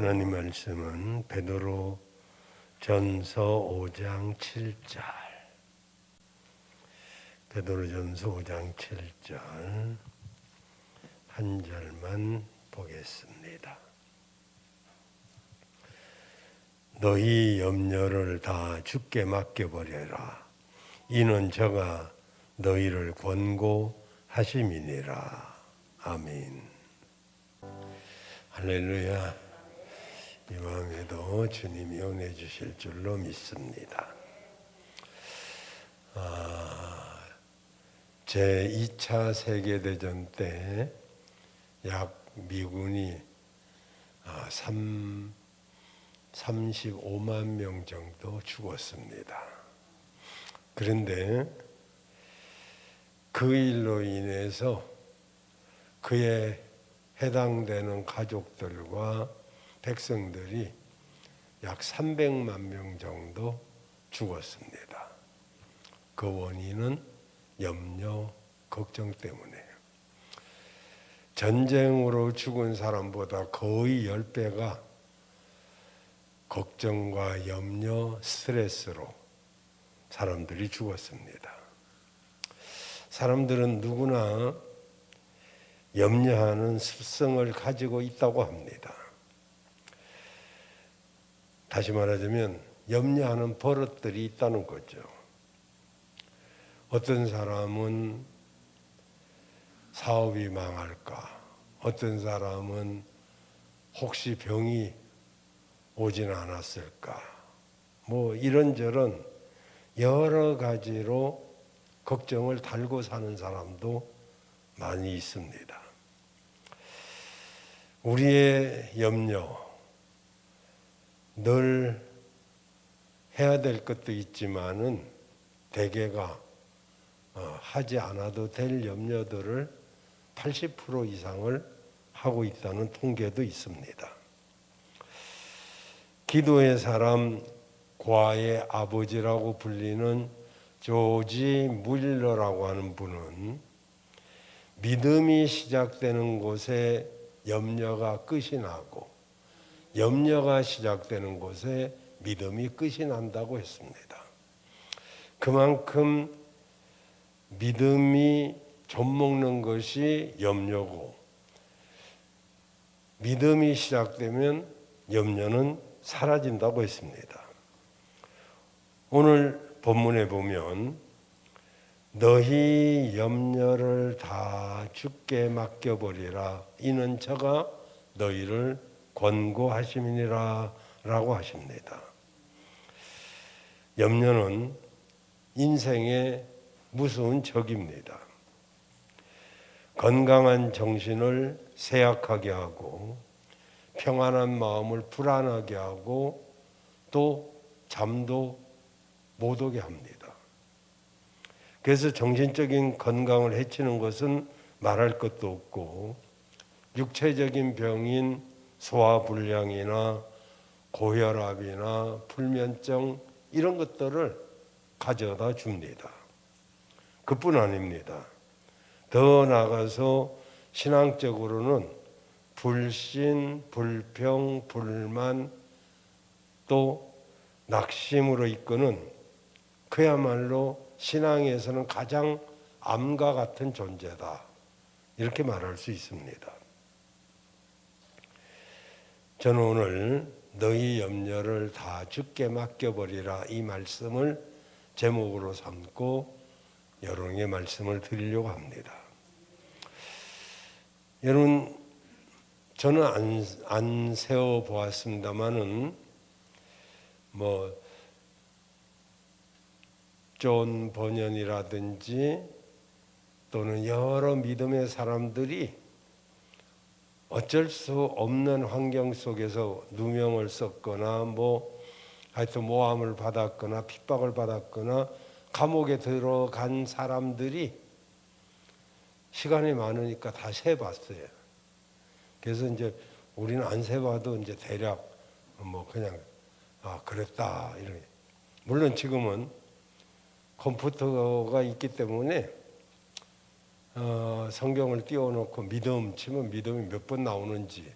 하나님 말씀은 베드로 전서 5장 7절, 베드로 전서 5장 7절 한 절만 보겠습니다. 너희 염려를 다 주께 맡겨버려라. 이는 저가 너희를 권고하심이니라. 아멘. 할렐루야. 이 마음에도 주님이 은혜 주실 줄로 믿습니다. 제2차 세계대전 때 약 미군이 35만 명 정도 죽었습니다. 그런데 그 일로 인해서 그에 해당되는 가족들과 백성들이 약 300만 명 정도 죽었습니다. 그 원인은 염려, 걱정 때문에요. 전쟁으로 죽은 사람보다 거의 10배가 걱정과 염려, 스트레스로 사람들이 죽었습니다. 사람들은 누구나 염려하는 습성을 가지고 있다고 합니다. 다시 말하자면 염려하는 버릇들이 있다는 거죠. 어떤 사람은 사업이 망할까, 어떤 사람은 혹시 병이 오진 않았을까, 이런저런 여러 가지로 걱정을 달고 사는 사람도 많이 있습니다. 우리의 염려, 늘 해야 될 것도 있지만은 대개가 하지 않아도 될 염려들을 80% 이상을 하고 있다는 통계도 있습니다. 기도의 사람, 과의 아버지라고 불리는 조지 무일러라고 하는 분은 믿음이 시작되는 곳에 염려가 끝이 나고 염려가 시작되는 곳에 믿음이 끝이 난다고 했습니다. 그만큼 믿음이 좀먹는 것이 염려고, 믿음이 시작되면 염려는 사라진다고 했습니다. 오늘 본문에 보면 너희 염려를 다 주께 맡겨버리라. 이는 저가 너희를 권고하심이니라 라고 하십니다. 염려는 인생의 무서운 적입니다. 건강한 정신을 쇠약하게 하고 평안한 마음을 불안하게 하고 또 잠도 못 오게 합니다. 그래서 정신적인 건강을 해치는 것은 말할 것도 없고 육체적인 병인 소화불량이나 고혈압이나 불면증 이런 것들을 가져다 줍니다. 그뿐 아닙니다. 더 나아가서 신앙적으로는 불신, 불평, 불만 또 낙심으로 이끄는 그야말로 신앙에서는 가장 암과 같은 존재다. 이렇게 말할 수 있습니다. 저는 오늘 너희 염려를 다 주께 맡겨버리라 이 말씀을 제목으로 삼고 여러분에게 말씀을 드리려고 합니다. 여러분, 저는 안 세워보았습니다마는 존 버년이라든지 또는 여러 믿음의 사람들이 어쩔 수 없는 환경 속에서 누명을 썼거나 하여튼 모함을 받았거나 핍박을 받았거나 감옥에 들어간 사람들이 시간이 많으니까 다 세봤어요. 그래서 이제 우리는 안 세봐도 이제 대략 그냥 그랬다 이렇게. 물론 지금은 컴퓨터가 있기 때문에 성경을 띄워놓고 믿음 치면 믿음이 몇 번 나오는지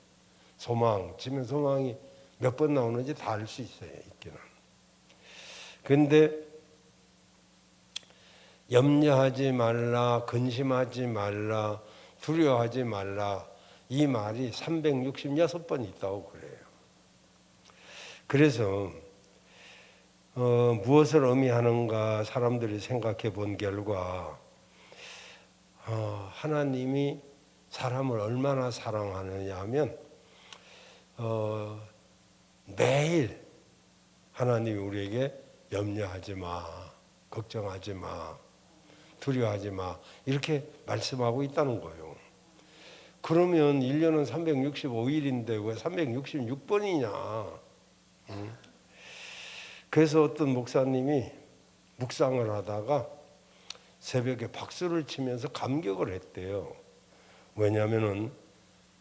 소망, 지면 소망이 몇 번 나오는지 다 알 수 있어요, 있기는. 근데 염려하지 말라, 근심하지 말라, 두려워하지 말라, 이 말이 366번 있다고 그래요. 그래서 무엇을 의미하는가 사람들이 생각해 본 결과 하나님이 사람을 얼마나 사랑하느냐 하면 매일 하나님이 우리에게 염려하지 마, 걱정하지 마, 두려워하지 마 이렇게 말씀하고 있다는 거예요. 그러면 1년은 365일인데 왜 366번이냐? 그래서 어떤 목사님이 묵상을 하다가 새벽에 박수를 치면서 감격을 했대요. 왜냐하면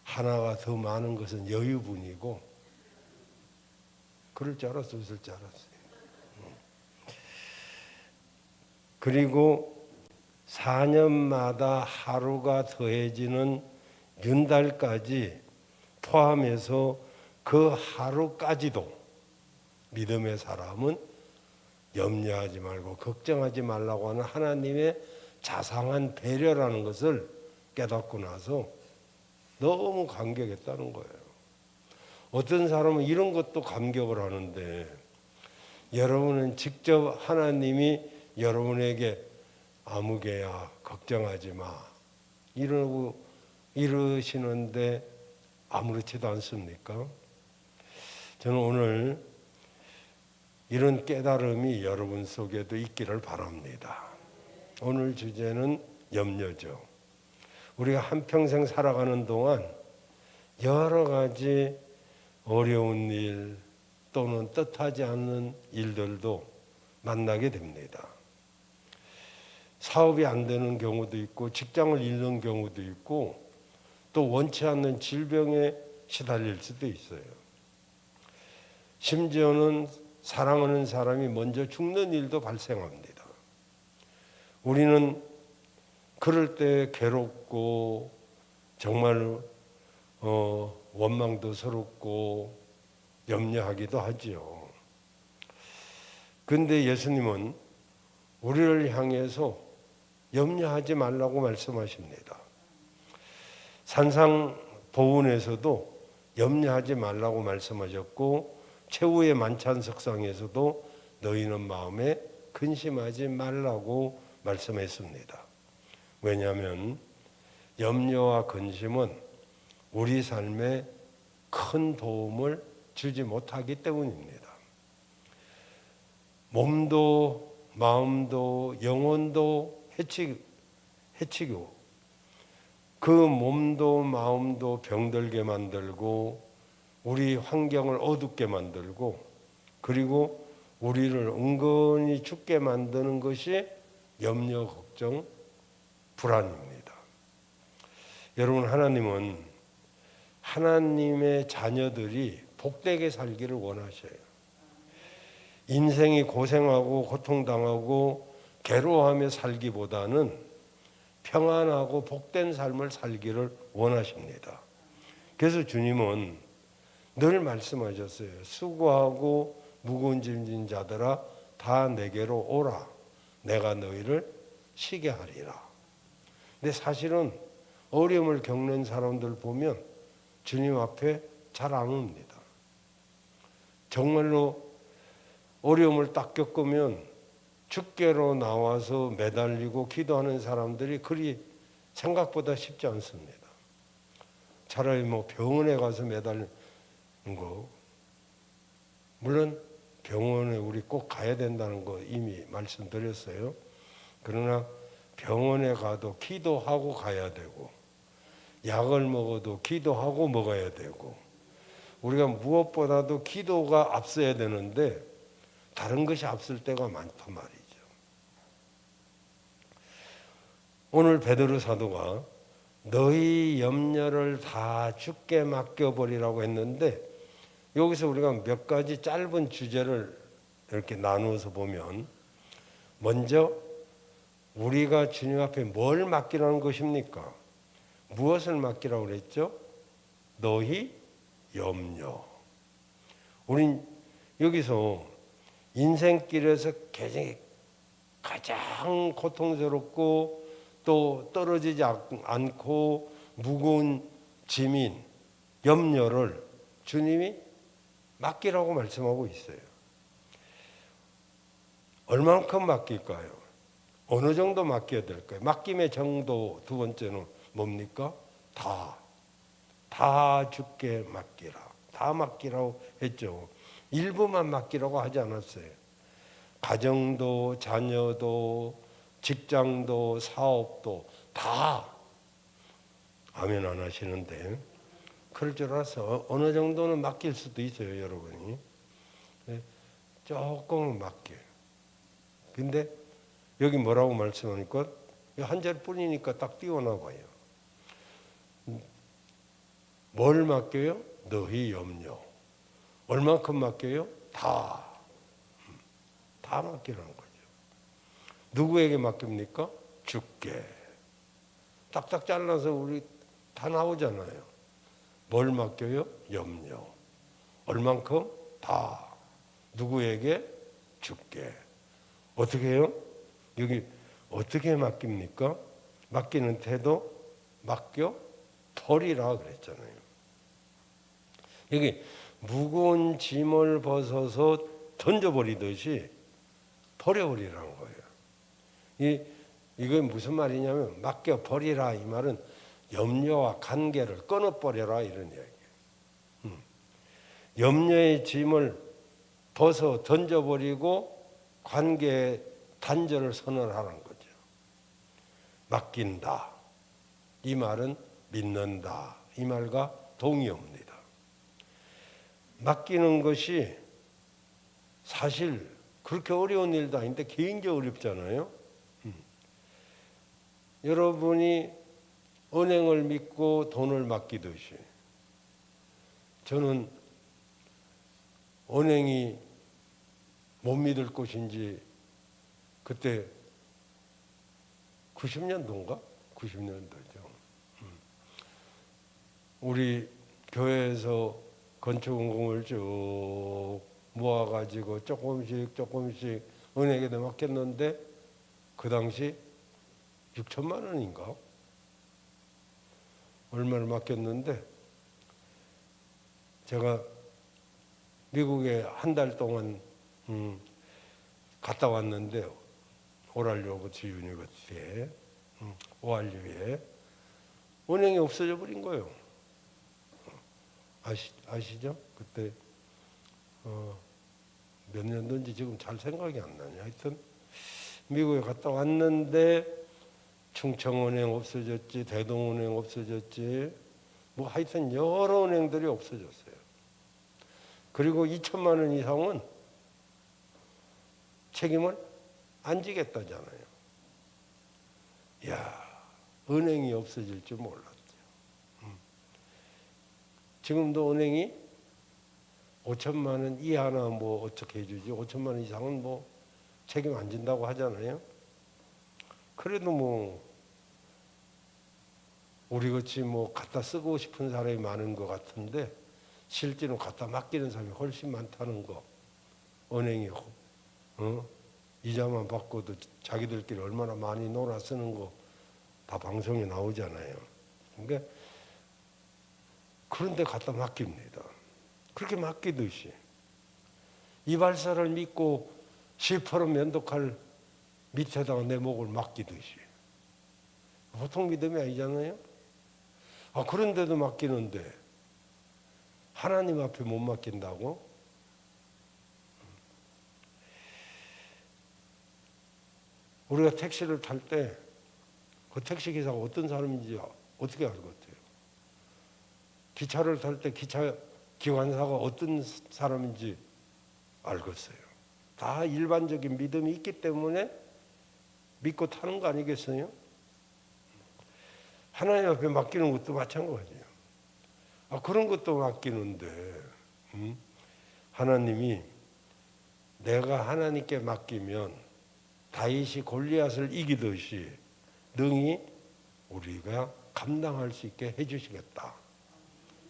하나가 더 많은 것은 여유분이고, 그럴 줄 알았어, 웃을 줄 알았어요. 그리고 4년마다 하루가 더해지는 윤달까지 포함해서 그 하루까지도 믿음의 사람은 염려하지 말고 걱정하지 말라고 하는 하나님의 자상한 배려라는 것을 깨닫고 나서 너무 감격했다는 거예요. 어떤 사람은 이런 것도 감격을 하는데, 여러분은 직접 하나님이 여러분에게 아무개야 걱정하지 마 이러시는데 아무렇지도 않습니까? 저는 오늘 이런 깨달음이 여러분 속에도 있기를 바랍니다. 오늘 주제는 염려죠. 우리가 한평생 살아가는 동안 여러 가지 어려운 일 또는 뜻하지 않는 일들도 만나게 됩니다. 사업이 안 되는 경우도 있고, 직장을 잃는 경우도 있고, 또 원치 않는 질병에 시달릴 수도 있어요. 심지어는 사랑하는 사람이 먼저 죽는 일도 발생합니다. 우리는 그럴 때 괴롭고 정말 원망도 스럽고 염려하기도 하지요. 그런데 예수님은 우리를 향해서 염려하지 말라고 말씀하십니다. 산상보훈에서도 염려하지 말라고 말씀하셨고, 최후의 만찬석상에서도 너희는 마음에 근심하지 말라고 말씀했습니다. 왜냐하면 염려와 근심은 우리 삶에 큰 도움을 주지 못하기 때문입니다. 몸도 마음도 영혼도 해치고 그 몸도 마음도 병들게 만들고 우리 환경을 어둡게 만들고, 그리고 우리를 은근히 죽게 만드는 것이 염려, 걱정, 불안입니다. 여러분, 하나님은 하나님의 자녀들이 복되게 살기를 원하셔요. 인생이 고생하고 고통당하고 괴로워하며 살기보다는 평안하고 복된 삶을 살기를 원하십니다. 그래서 주님은 늘 말씀하셨어요. 수고하고 무거운 짐진 자들아 다 내게로 오라. 내가 너희를 쉬게 하리라. 근데 사실은 어려움을 겪는 사람들 보면 주님 앞에 잘 안 옵니다. 정말로 어려움을 딱 겪으면 주께로 나와서 매달리고 기도하는 사람들이 그리 생각보다 쉽지 않습니다. 차라리 병원에 가서 매달리는 거, 물론 병원에 우리 꼭 가야 된다는 거 이미 말씀드렸어요. 그러나 병원에 가도 기도하고 가야 되고, 약을 먹어도 기도하고 먹어야 되고, 우리가 무엇보다도 기도가 앞서야 되는데 다른 것이 앞설 때가 많단 말이죠. 오늘 베드로 사도가 너희 염려를 다 주께 맡겨버리라고 했는데, 여기서 우리가 몇 가지 짧은 주제를 이렇게 나누어서 보면, 먼저 우리가 주님 앞에 뭘 맡기라는 것입니까? 무엇을 맡기라고 그랬죠? 너희 염려. 우린 여기서 인생길에서 가장 고통스럽고 또 떨어지지 않고 무거운 짐인 염려를 주님이 맡기라고 말씀하고 있어요. 얼만큼 맡길까요? 어느 정도 맡겨야 될까요? 맡김의 정도 두 번째는 뭡니까? 다 주께 맡기라. 다 맡기라고 했죠. 일부만 맡기라고 하지 않았어요. 가정도, 자녀도, 직장도, 사업도 다 아멘 안 하시는데 그럴 줄 알아서 어느 정도는 맡길 수도 있어요, 여러분이. 조금은 맡겨요. 근데 여기 뭐라고 말씀하니까 한 절뿐이니까 딱 띄워놔봐요. 뭘 맡겨요? 너희 염려. 얼만큼 맡겨요? 다 맡기라는 거죠. 누구에게 맡깁니까? 주께. 딱딱 잘라서 우리 다 나오잖아요. 뭘 맡겨요? 염려. 얼만큼? 다. 누구에게? 주께. 어떻게 해요? 여기 어떻게 맡깁니까? 맡기는 태도? 맡겨 버리라 그랬잖아요. 여기 무거운 짐을 벗어서 던져버리듯이 버려버리라는 거예요. 이건 무슨 말이냐면 맡겨버리라 이 말은 염려와 관계를 끊어버려라 이런 이야기예요. 염려의 짐을 벗어 던져버리고 관계의 단절을 선언하는 거죠. 맡긴다. 이 말은 믿는다. 이 말과 동의어입니다. 맡기는 것이 사실 그렇게 어려운 일도 아닌데 굉장히 어렵잖아요. 여러분이 은행을 믿고 돈을 맡기듯이 저는 은행이 못 믿을 곳인지 그때 90년도인가? 90년도죠. 우리 교회에서 건축원금을 쭉 모아가지고 조금씩 은행에다 맡겼는데 그 당시 6천만 원인가? 얼마를 맡겼는데 제가 미국에 한 달 동안 갔다 왔는데 오랄리오 오버치 유니버시티에 ORU에 은행이 없어져 버린 거예요. 아시죠? 그때 몇 년도인지 지금 잘 생각이 안 나냐. 하여튼 미국에 갔다 왔는데 충청은행 없어졌지, 대동은행 없어졌지, 뭐 하여튼 여러 은행들이 없어졌어요. 그리고 2천만 원 이상은 책임을 안 지겠다잖아요. 이야, 은행이 없어질 줄 몰랐죠. 지금도 은행이 5천만 원 이하나 뭐 어떻게 해주지, 5천만 원 이상은 뭐 책임 안 진다고 하잖아요. 그래도 뭐 우리같이 뭐 갖다 쓰고 싶은 사람이 많은 것 같은데 실제로 갖다 맡기는 사람이 훨씬 많다는 거. 은행이 이자만 받고도 자기들끼리 얼마나 많이 놀아 쓰는 거 다 방송에 나오잖아요. 그러니까 그런데 갖다 맡깁니다. 그렇게 맡기듯이 이발사를 믿고 10% 면도칼 밑에다가 내 목을 맡기듯이 보통 믿음이 아니잖아요. 그런데도 맡기는데 하나님 앞에 못 맡긴다고? 우리가 택시를 탈 때 그 택시 기사가 어떤 사람인지 어떻게 알 것 같아요? 기차를 탈 때 기차 기관사가 어떤 사람인지 알겠어요. 다 일반적인 믿음이 있기 때문에 믿고 타는 거 아니겠어요? 하나님 앞에 맡기는 것도 마찬가지예요. 그런 것도 맡기는데 하나님이 내가 하나님께 맡기면 다윗이 골리앗을 이기듯이 능히 우리가 감당할 수 있게 해주시겠다.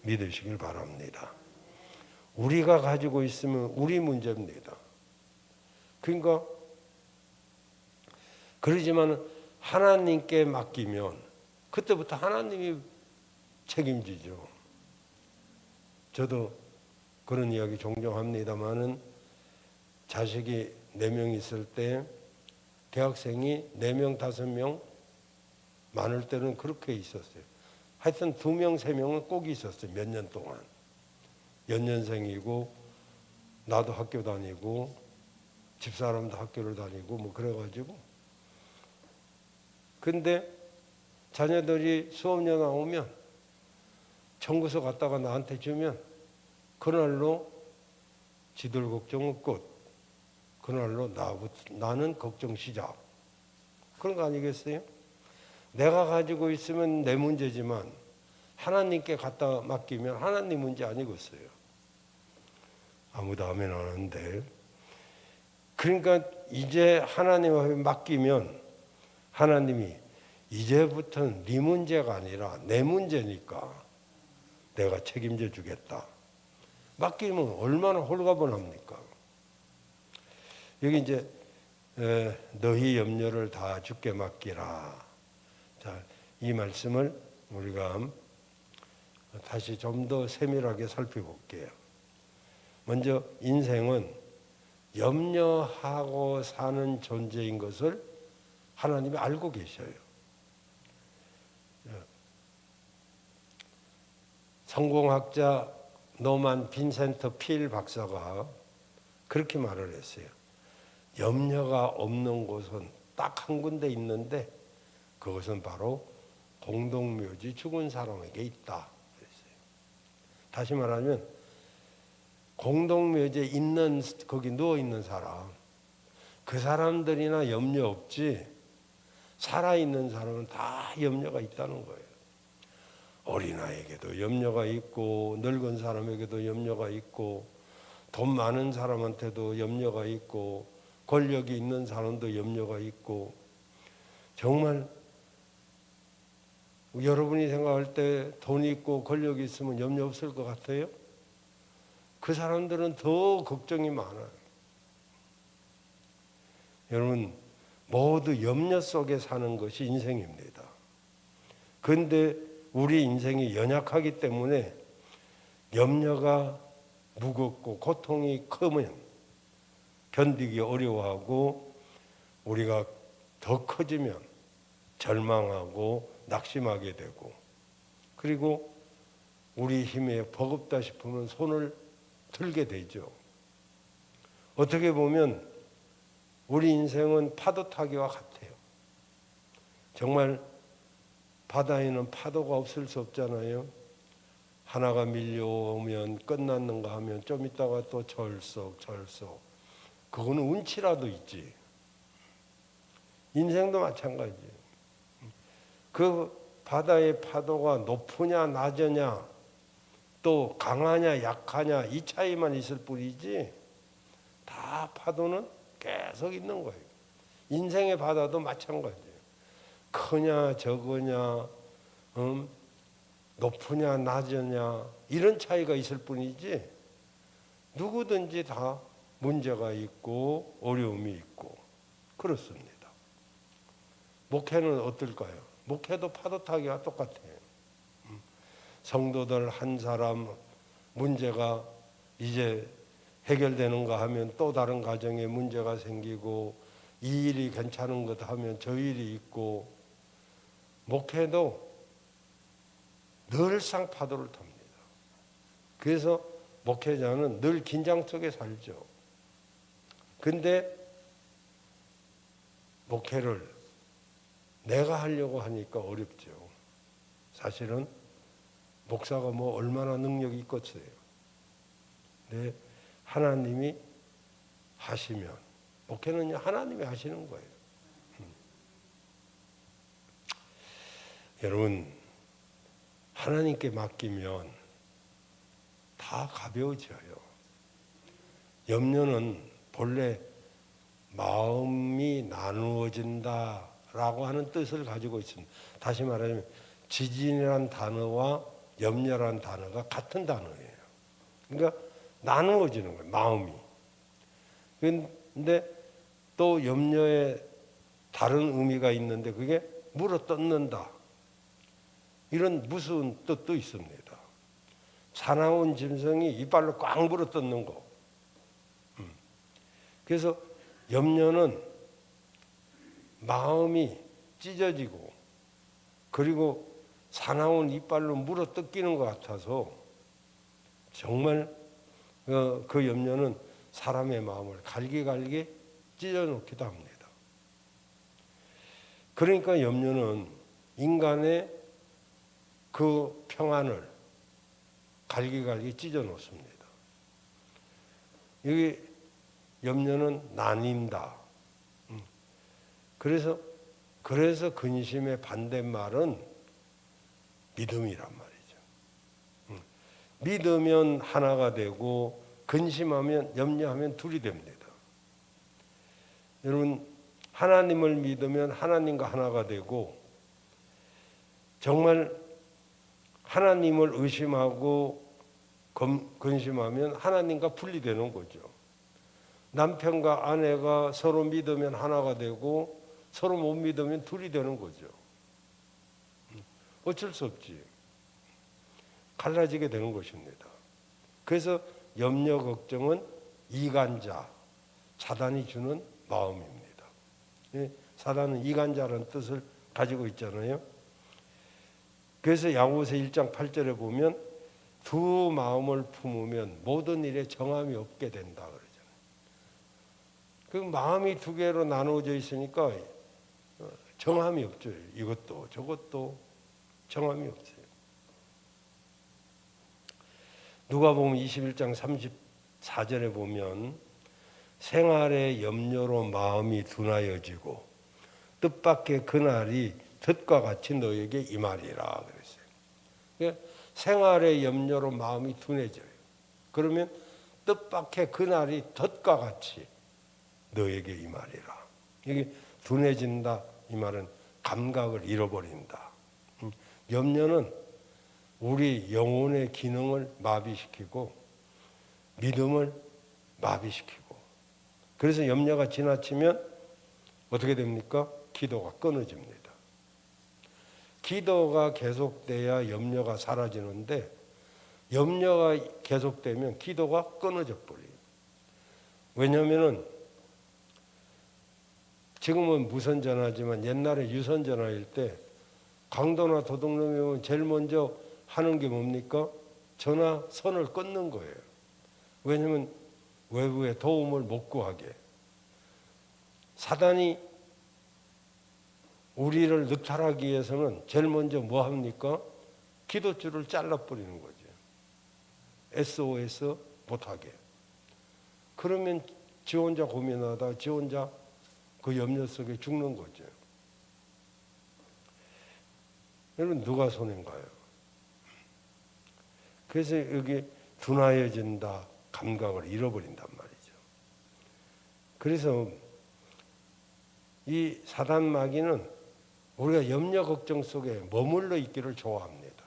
믿으시길 바랍니다. 우리가 가지고 있으면 우리 문제입니다. 그러니까 그러지만 하나님께 맡기면 그때부터 하나님이 책임지죠. 저도 그런 이야기 종종 합니다마는 자식이 4명 있을 때 대학생이 4명, 5명 많을 때는 그렇게 있었어요. 하여튼 2명, 3명은 꼭 있었어요. 몇 년 동안. 연년생이고 나도 학교 다니고 집사람도 학교를 다니고 뭐 그래가지고 근데 자녀들이 수업료 나오면 청구서 갖다가 나한테 주면 그날로 지들 걱정은 끝. 그날로 나는 걱정 시작. 그런 거 아니겠어요? 내가 가지고 있으면 내 문제지만 하나님께 갖다 맡기면 하나님 문제 아니겠어요? 아무도 아멘 안 하는데. 그러니까 이제 하나님 앞에 맡기면 하나님이 이제부터는 네 문제가 아니라 내 문제니까 내가 책임져 주겠다. 맡기면 얼마나 홀가분합니까? 여기 이제 너희 염려를 다 주께 맡기라. 자, 이 말씀을 우리가 다시 좀 더 세밀하게 살펴볼게요. 먼저 인생은 염려하고 사는 존재인 것을 하나님이 알고 계셔요. 성공학자 노만 빈센트 필 박사가 그렇게 말을 했어요. 염려가 없는 곳은 딱 한 군데 있는데 그것은 바로 공동묘지 죽은 사람에게 있다. 그랬어요. 다시 말하면 공동묘지에 있는 거기 누워 있는 사람 그 사람들이나 염려 없지 살아 있는 사람은 다 염려가 있다는 거예요. 어린아이에게도 염려가 있고 늙은 사람에게도 염려가 있고 돈 많은 사람한테도 염려가 있고 권력이 있는 사람도 염려가 있고 정말 여러분이 생각할 때 돈이 있고 권력이 있으면 염려 없을 것 같아요? 그 사람들은 더 걱정이 많아요. 여러분 모두 염려 속에 사는 것이 인생입니다. 그런데 우리 인생이 연약하기 때문에 염려가 무겁고 고통이 크면 견디기 어려워하고 우리가 더 커지면 절망하고 낙심하게 되고 그리고 우리 힘에 버겁다 싶으면 손을 들게 되죠. 어떻게 보면 우리 인생은 파도 타기와 같아요. 정말 바다에는 파도가 없을 수 없잖아요. 하나가 밀려오면 끝났는가 하면 좀 있다가 또 절썩 그거는 운치라도 있지. 인생도 마찬가지예요. 그 바다의 파도가 높으냐 낮으냐 또 강하냐 약하냐 이 차이만 있을 뿐이지 다 파도는 계속 있는 거예요. 인생의 바다도 마찬가지예요. 크냐 적으냐 높으냐 낮으냐 이런 차이가 있을 뿐이지 누구든지 다 문제가 있고 어려움이 있고 그렇습니다. 목회는 어떨까요? 목회도 파도 타기와 똑같아요. 성도들 한 사람 문제가 이제 해결되는가 하면 또 다른 가정에 문제가 생기고 이 일이 괜찮은 것 하면 저 일이 있고 목회도 늘상 파도를 탑니다. 그래서 목회자는 늘 긴장 속에 살죠. 근데 목회를 내가 하려고 하니까 어렵죠. 사실은 목사가 뭐 얼마나 능력이 있겠어요. 근데 하나님이 하시면 목회는 하나님이 하시는 거예요. 여러분 하나님께 맡기면 다 가벼워져요. 염려는 본래 마음이 나누어진다라고 하는 뜻을 가지고 있습니다. 다시 말하자면 지진이란 단어와 염려란 단어가 같은 단어예요. 그러니까 나누어지는 거예요, 마음이. 근데 또 염려에 다른 의미가 있는데 그게 물어뜯는다. 이런 무서운 뜻도 있습니다. 사나운 짐승이 이빨로 꽉 물어뜯는 거. 그래서 염려는 마음이 찢어지고 그리고 사나운 이빨로 물어뜯기는 것 같아서 정말 그 염려는 사람의 마음을 갈기갈기 찢어놓기도 합니다. 그러니까 염려는 인간의 그 평안을 갈기갈기 찢어놓습니다. 여기 염려는 나뉜다. 그래서 근심의 반대말은 믿음이란 말이죠. 믿으면 하나가 되고 근심하면 염려하면 둘이 됩니다. 여러분 하나님을 믿으면 하나님과 하나가 되고 정말 하나님을 의심하고 근심하면 하나님과 분리되는 거죠. 남편과 아내가 서로 믿으면 하나가 되고 서로 못 믿으면 둘이 되는 거죠. 어쩔 수 없지. 갈라지게 되는 것입니다. 그래서 염려 걱정은 이간자, 사단이 주는 마음입니다. 사단은 이간자라는 뜻을 가지고 있잖아요. 그래서 야고보서 1장 8절에 보면 두 마음을 품으면 모든 일에 정함이 없게 된다 그러잖아요. 그 마음이 두 개로 나누어져 있으니까 정함이 없죠. 이것도 저것도 정함이 없어요. 누가복음 21장 34절에 보면 생활의 염려로 마음이 둔하여지고 뜻밖의 그날이 덫과 같이 너에게 임하리라 그랬어요. 그러니까 생활의 염려로 마음이 둔해져요. 그러면 뜻밖의 그날이 덫과 같이 너에게 임하리라. 이게 둔해진다 이 말은 감각을 잃어버린다. 염려는 우리 영혼의 기능을 마비시키고 믿음을 마비시키고 그래서 염려가 지나치면 어떻게 됩니까? 기도가 끊어집니다. 기도가 계속돼야 염려가 사라지는데 염려가 계속되면 기도가 끊어져 버려요. 왜냐하면 지금은 무선전화지만 옛날에 유선전화일 때 강도나 도둑놈이 오면 제일 먼저 하는 게 뭡니까? 전화선을 끊는 거예요. 왜냐하면 외부의 도움을 못 구하게. 사단이 우리를 늑탈하기 위해서는 제일 먼저 뭐 합니까? 기도줄을 잘라버리는 거죠. SOS 못하게. 그러면 지 혼자 고민하다 지 혼자 그 염려 속에 죽는 거죠. 여러분 누가 손해인가요? 그래서 여기 둔하여진다, 감각을 잃어버린단 말이죠. 그래서 이 사단 마귀는 우리가 염려 걱정 속에 머물러 있기를 좋아합니다.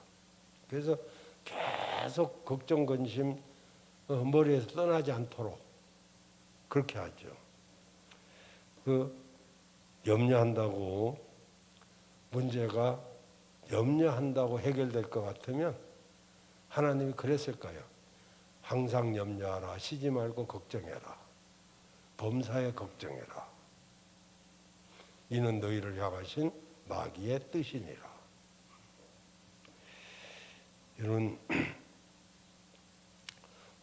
그래서 계속 걱정 근심 머리에서 떠나지 않도록 그렇게 하죠. 그 염려한다고 문제가 염려한다고 해결될 것 같으면 하나님이 그랬을까요? 항상 염려하라. 쉬지 말고 걱정해라. 범사에 걱정해라. 이는 너희를 향하신 마귀의 뜻이니라. 여러분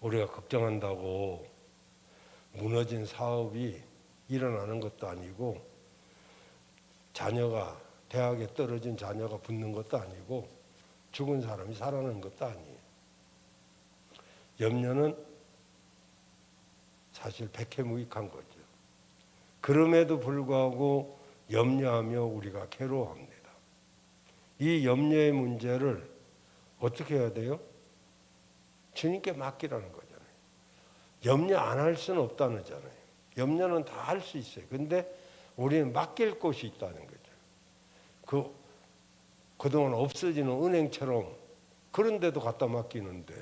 우리가 걱정한다고 무너진 사업이 일어나는 것도 아니고 자녀가 대학에 떨어진 자녀가 붙는 것도 아니고 죽은 사람이 살아나는 것도 아니에요. 염려는 사실 백해무익한 거죠. 그럼에도 불구하고 염려하며 우리가 괴로워합니다. 이 염려의 문제를 어떻게 해야 돼요? 주님께 맡기라는 거잖아요. 염려 안 할 수는 없다는 거잖아요. 염려는 다 할 수 있어요. 근데 우리는 맡길 곳이 있다는 거죠. 그동안 없어지는 은행처럼 그런데도 갖다 맡기는데,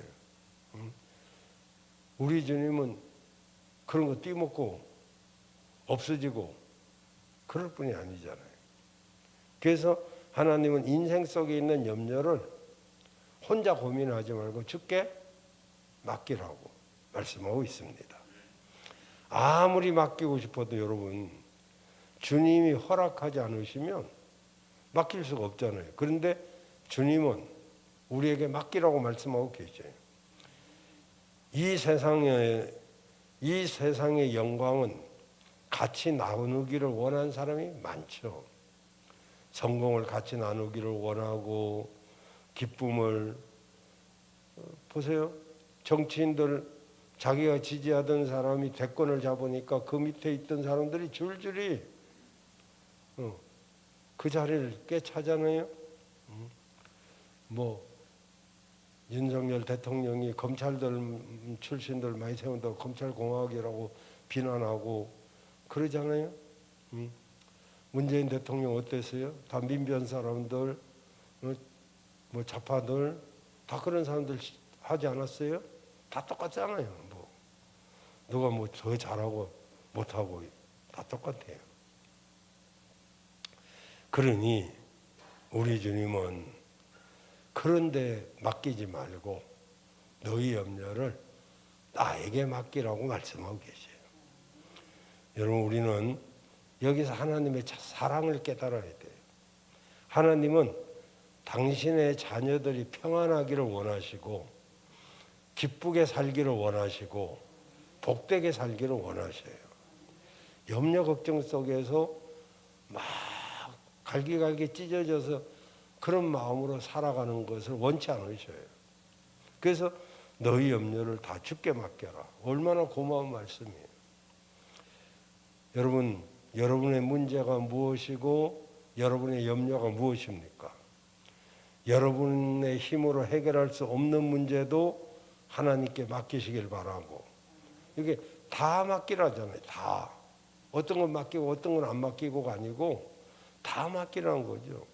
우리 주님은 그런 거 띠먹고 없어지고 그럴 뿐이 아니잖아요. 그래서 하나님은 인생 속에 있는 염려를 혼자 고민하지 말고 주께 맡기라고 말씀하고 있습니다. 아무리 맡기고 싶어도 여러분, 주님이 허락하지 않으시면 맡길 수가 없잖아요. 그런데 주님은 우리에게 맡기라고 말씀하고 계셔요. 이 세상의 영광은 같이 나누기를 원하는 사람이 많죠. 성공을 같이 나누기를 원하고, 기쁨을, 보세요. 정치인들, 자기가 지지하던 사람이 대권을 잡으니까 그 밑에 있던 사람들이 줄줄이 그 자리를 꿰차잖아요. 뭐 윤석열 대통령이 검찰들 출신들 많이 세운다고 검찰공화국이라고 비난하고 그러잖아요. 문재인 대통령 어땠어요? 다 민변 사람들, 뭐 좌파들 다 그런 사람들 하지 않았어요? 다 똑같잖아요. 뭐 누가 뭐 더 잘하고 못하고 다 똑같아요. 그러니 우리 주님은 그런데 맡기지 말고 너희 염려를 나에게 맡기라고 말씀하고 계세요. 여러분, 우리는 여기서 하나님의 사랑을 깨달아야 돼요. 하나님은 당신의 자녀들이 평안하기를 원하시고, 기쁘게 살기를 원하시고, 복되게 살기를 원하셔요. 염려 걱정 속에서 막 갈기갈기 찢어져서 그런 마음으로 살아가는 것을 원치 않으셔요. 그래서 너희 염려를 다 주께 맡겨라. 얼마나 고마운 말씀이에요. 여러분, 여러분의 문제가 무엇이고 여러분의 염려가 무엇입니까? 여러분의 힘으로 해결할 수 없는 문제도 하나님께 맡기시길 바라고, 이게 다 맡기라잖아요. 다. 어떤 건 맡기고 어떤 건 안 맡기고가 아니고 다 맡기라는 거죠.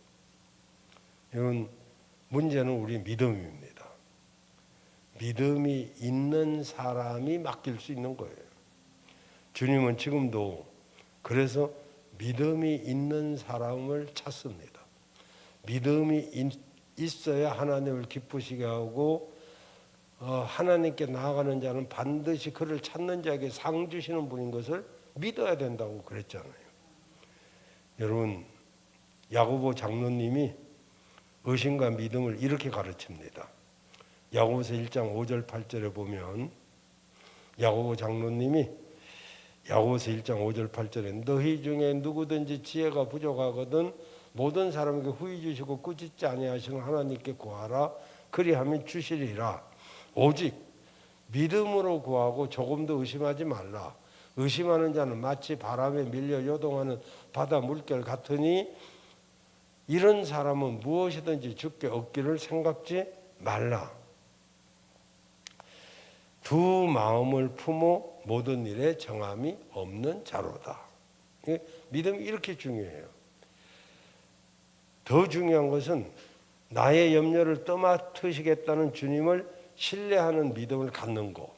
이건 문제는 우리 믿음입니다. 믿음이 있는 사람이 맡길 수 있는 거예요. 주님은 지금도 그래서 믿음이 있는 사람을 찾습니다. 믿음이 있어야 하나님을 기쁘시게 하고, 하나님께 나아가는 자는 반드시 그를 찾는 자에게 상 주시는 분인 것을 믿어야 된다고 그랬잖아요. 여러분, 야고보 장로님이 의심과 믿음을 이렇게 가르칩니다. 야고보서 1장 5절 8절에 보면 야고보 장로님이 야고보서 1장 5절 8절에 너희 중에 누구든지 지혜가 부족하거든 모든 사람에게 후히 주시고 꾸짖지 아니하시는 하나님께 구하라. 그리하면 주시리라. 오직 믿음으로 구하고 조금도 의심하지 말라. 의심하는 자는 마치 바람에 밀려 요동하는 바다 물결 같으니 이런 사람은 무엇이든지 주께 얻기를 생각지 말라. 두 마음을 품어 모든 일에 정함이 없는 자로다. 믿음이 이렇게 중요해요. 더 중요한 것은 나의 염려를 떠맡으시겠다는 주님을 신뢰하는 믿음을 갖는 것.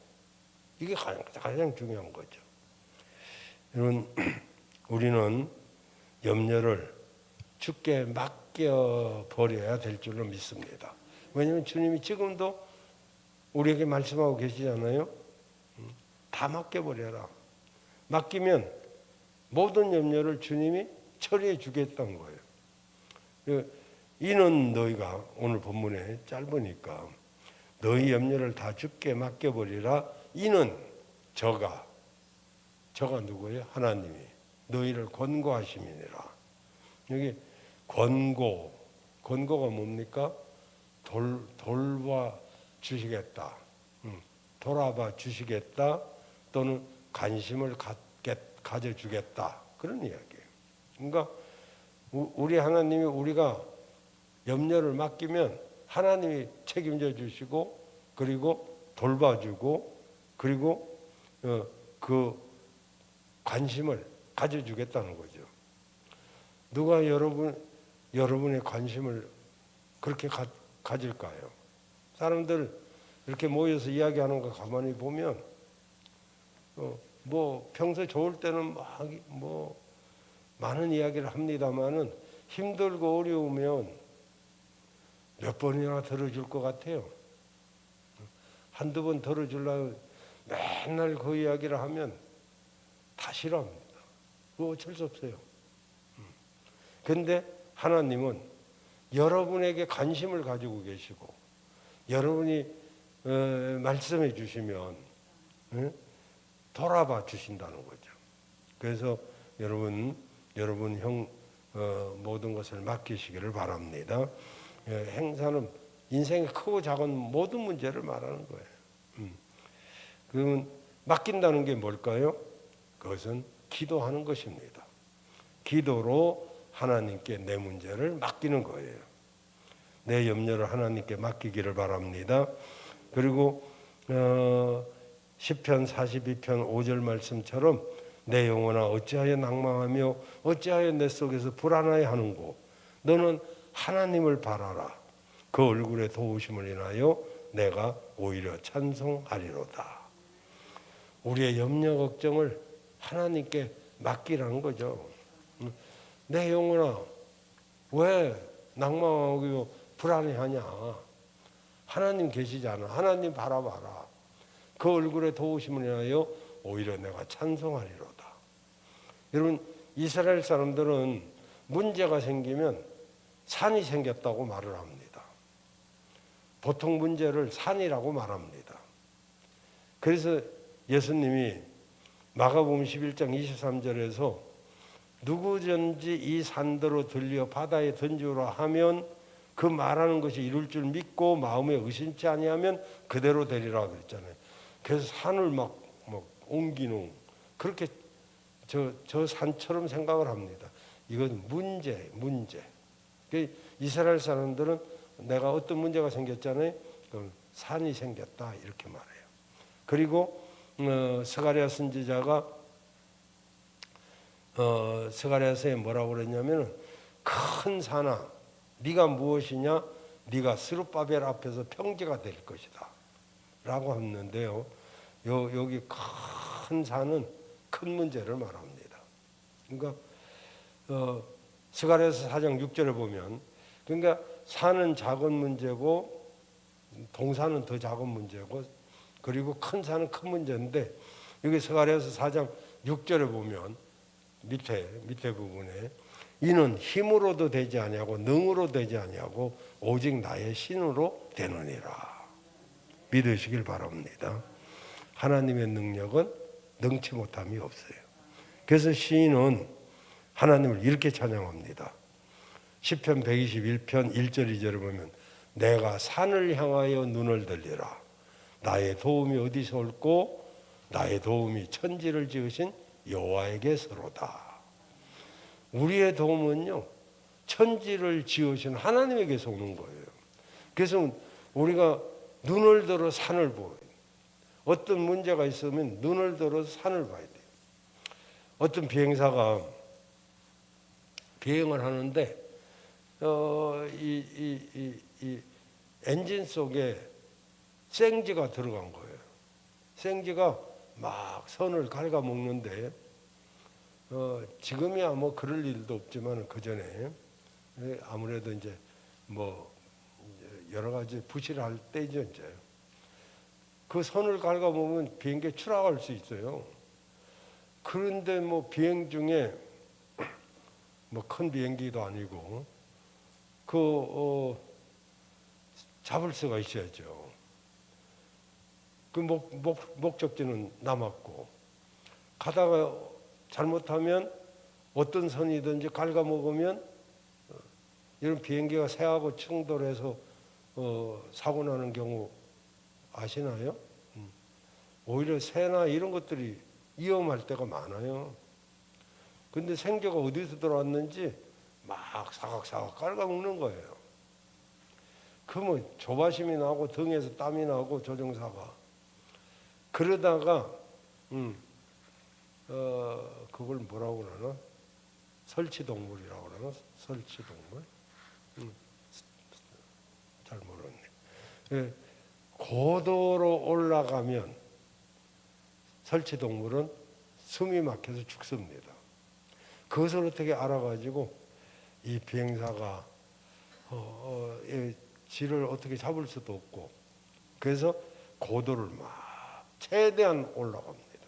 이게 가장 중요한 거죠. 여러분, 우리는 염려를 주께 맡겨버려야 될 줄로 믿습니다. 왜냐하면 주님이 지금도 우리에게 말씀하고 계시잖아요. 다 맡겨버려라. 맡기면 모든 염려를 주님이 처리해 주겠다는 거예요. 이는 너희가, 오늘 본문에 짧으니까 너희 염려를 다 주께 맡겨버리라. 이는 저가 누구예요? 하나님이 너희를 권고하심이니라. 여기 권고가 뭡니까? 돌봐 주시겠다, 돌아봐 주시겠다, 또는 관심을 가져주겠다, 그런 이야기예요. 그러니까 우리 하나님이 우리가 염려를 맡기면 하나님이 책임져 주시고, 그리고 돌봐주고, 그리고 그 관심을 가져주겠다는 거죠. 누가 여러분의 관심을 그렇게 가질까요? 사람들 이렇게 모여서 이야기하는 거 가만히 보면 뭐 평소 좋을 때는 막 뭐 많은 이야기를 합니다마는 힘들고 어려우면 몇 번이나 들어줄 것 같아요. 한두 번 들어주려고 맨날 그 이야기를 하면 다 싫어합니다. 그거 어쩔 수 없어요. 그런데 하나님은 여러분에게 관심을 가지고 계시고 여러분이 말씀해 주시면 돌아봐 주신다는 거죠. 그래서 여러분 모든 것을 맡기시기를 바랍니다. 행사는 인생의 크고 작은 모든 문제를 말하는 거예요. 그러면 맡긴다는 게 뭘까요? 그것은 기도하는 것입니다. 기도로 하나님께 내 문제를 맡기는 거예요. 내 염려를 하나님께 맡기기를 바랍니다. 그리고 시편 42편 5절 말씀처럼 내 영혼아 어찌하여 낭망하며 어찌하여 내 속에서 불안하여 하는고 너는 하나님을 바라라. 그 얼굴에 도우심을 인하여 내가 오히려 찬송하리로다. 우리의 염려 걱정을 하나님께 맡기라는 거죠. 내 영혼아 왜 낭망하고 불안해하냐. 하나님 계시잖아. 하나님 바라봐라. 그 얼굴에 도우심을 인하여 오히려 내가 찬송하리로다. 여러분 이스라엘 사람들은 문제가 생기면 산이 생겼다고 말을 합니다. 보통 문제를 산이라고 말합니다. 그래서 예수님이 마가복음 11장 23절에서 누구든지 이 산더러 들려 바다에 던지라 하면 그 말하는 것이 이룰 줄 믿고 마음에 의심치 아니하면 그대로 되리라 그랬잖아요. 그래서 산을 막 옮기는 그렇게 저 산처럼 생각을 합니다. 이건 문제. 이스라엘 사람들은 내가 어떤 문제가 생겼잖아요. 그럼 산이 생겼다 이렇게 말해요. 그리고 스가랴 선지자가 스가랴서에 뭐라고 그랬냐면 큰 산아 네가 무엇이냐? 네가 스룹바벨 앞에서 평지가 될 것이다 라고 했는데요. 여기 큰 산은 큰 문제를 말합니다. 그러니까 스가랴서 4장 6절에 보면 그러니까 산은 작은 문제고 동산은 더 작은 문제고 그리고 큰 산은 큰 문제인데 여기 스가랴서 4장 6절에 보면 밑에 부분에 이는 힘으로도 되지 아니하고 능으로 되지 아니하고 오직 나의 신으로 되느니라. 믿으시길 바랍니다. 하나님의 능력은 능치 못함이 없어요. 그래서 시인은 하나님을 이렇게 찬양합니다. 시편 121편 1절 2절을 보면 내가 산을 향하여 눈을 들리라. 나의 도움이 어디서 올고 나의 도움이 천지를 지으신 여호와에게서로다. 우리의 도움은요 천지를 지으신 하나님에게서 오는 거예요. 그래서 우리가 눈을 들어 산을 보여요. 어떤 문제가 있으면 눈을 들어 산을 봐야 돼요. 어떤 비행사가 비행을 하는데 이 엔진 속에 생지가 들어간 거예요. 생지가 막 선을 갉아먹는데 지금이야 뭐 그럴 일도 없지만 그 전에 아무래도 이제 뭐 여러 가지 부실할 때죠 이제. 그 선을 갉아먹으면 비행기에 추락할 수 있어요. 그런데 뭐 비행 중에 뭐 큰 비행기도 아니고 잡을 수가 있어야죠. 그 목적지는 남았고 가다가 잘못하면 어떤 선이든지 갉아먹으면 이런 비행기가 새하고 충돌해서 사고 나는 경우 아시나요? 오히려 새나 이런 것들이 위험할 때가 많아요. 근데 생쥐가 어디서 들어왔는지 막 사각사각 깔아먹는 거예요. 그러면 조바심이 나고 등에서 땀이 나고 조종사가 그러다가 그걸 뭐라고 그러나? 설치동물이라고 그러나? 설치동물? 잘 모르겠네. 고도로 올라가면 설치동물은 숨이 막혀서 죽습니다. 그것을 어떻게 알아가지고 이 비행사가 질을 어떻게 잡을 수도 없고, 그래서 고도를 막 최대한 올라갑니다.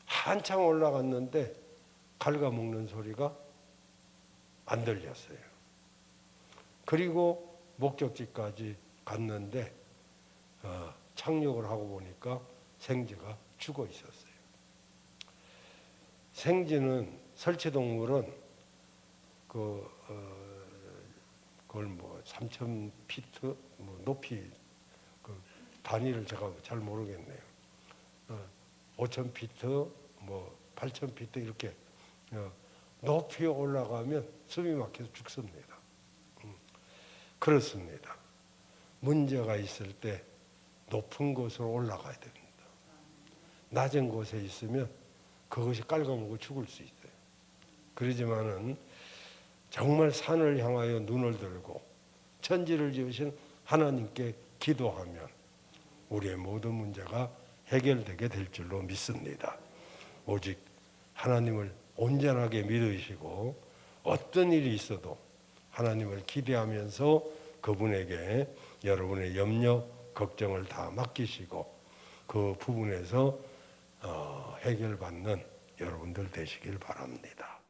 한참 올라갔는데 갉아먹는 소리가 안 들렸어요. 그리고 목적지까지 갔는데 착륙을 하고 보니까 생쥐가 죽어 있었어요. 생쥐는, 설치동물은 그걸 뭐 3,000피트 뭐 높이, 그 단위를 제가 잘 모르겠네요. 5,000피트 뭐 8,000피트 이렇게 높이 올라가면 숨이 막혀서 죽습니다. 그렇습니다. 문제가 있을 때 높은 곳으로 올라가야 됩니다. 낮은 곳에 있으면 그것이 깔아먹고 죽을 수 있어요. 그러지만은 정말 산을 향하여 눈을 들고 천지를 지으신 하나님께 기도하면 우리의 모든 문제가 해결되게 될 줄로 믿습니다. 오직 하나님을 온전하게 믿으시고 어떤 일이 있어도 하나님을 기대하면서 그분에게 여러분의 염려, 걱정을 다 맡기시고 그 부분에서 해결받는 여러분들 되시길 바랍니다.